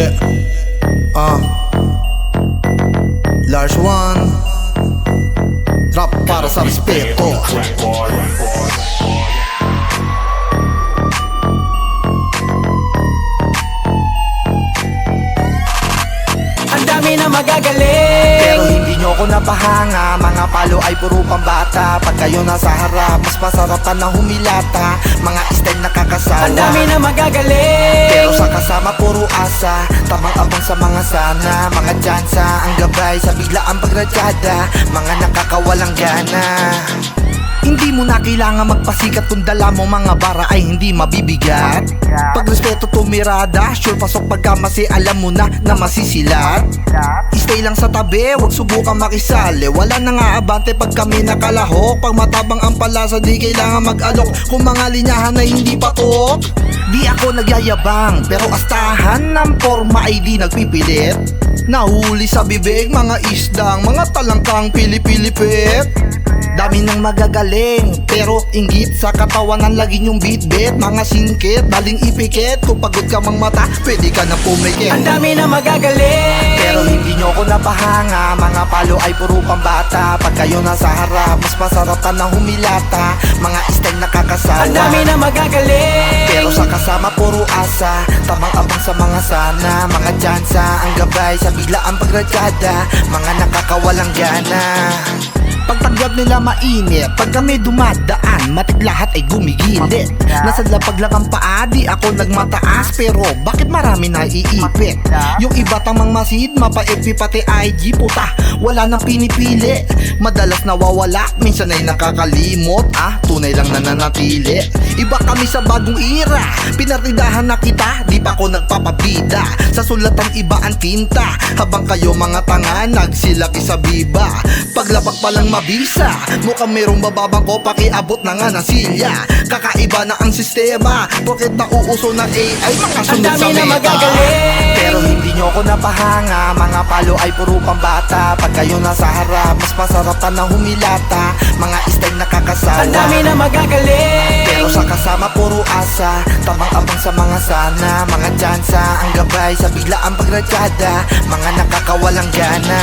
Yeah. Large one. Rap para sa respeto. Ang dami na magagaling, Pero hindi nyo ko napahanga. Mga palo ay puro pambata. Pag kayo nasa harap, mas masarap ka na humilata. Mga style nakakasawa. ang dami na magagaling, Pero sa kasama puro asa. Tamang abang sa mga sana. Mga tsansa, ang gabay sa biglaang pagradyada. Mga nakakawalang gana. Hindi mo na kailangan magpasikat kung dala mo mga bara ay hindi mabibigat. Pag respeto tumirada, sure pasok pagkamasi alam mo na masisilat. Stay lang sa tabi, wag subukan makisali. Wala nang aabante pag kami nakalahok. Pag matabang ang palasa di kailangan mag-alok. Kung mga linyahan ay hindi patok. Di ako nagyayabang, pero astahan ng forma ay di nagpipilit. Nahuli sa bibig, mga isdang, mga talangkang pili-pilipit. Dami nang magagaling, pero inggit sa katawan ng lagi yung beat-beat. Mga singkit, daling ipikit. Kung pagod ka mang mata, pwede ka na pumikit. ang dami na magagaling, Pero hindi nyo ko napahanga. Mga palo ay puro pambata. Pag kayo nasa harap, mas masarap ka na humilata. Mga style nakakasawa. ang dami na magagaling, Pero sa kasama puro asa. Tamang abang sa mga sana. Mga tsansa, ang gabay sa biglaang pagradyada. Mga nakakawalang gana. Pag tagyab nila mainit, pag kami dumadaan, matik lahat ay gumigilid. Nasa lapag lang ang paa, di ako nagmataas. Pero bakit marami na iipit? Yung iba tamang masid, mapa-FB pati IG, puta, wala nang pinipili. Madalas nawawala, minsan ay nakakalimot. Tunay lang nananatili. Iba kami sa bagong era, pinartidahan na kita, di pa ako nagpapabida. Sa sulatan iba ang tinta, habang kayo mga tanga, nagsilaki sa biba. Paglapag pa lang mabisa, mukhang merong bababang ko, pakiabot na nga ng silya. Kakaiba na ang sistema, porket nauuso na AI, ang makasunod sa dami na meta. magagaling, Pero hindi nyo ko napahanga, mga palo ay puro pambata. Pag kayo nasa harap, mas masarap ka na humilata. Mga style nakakasawa. ang dami na magagaling, Pero sa kasama puro asa. Tamang abang sa mga sana. Mga tsansa, ang gabay sa biglaang pagradyada. Mga nakakawalang gana.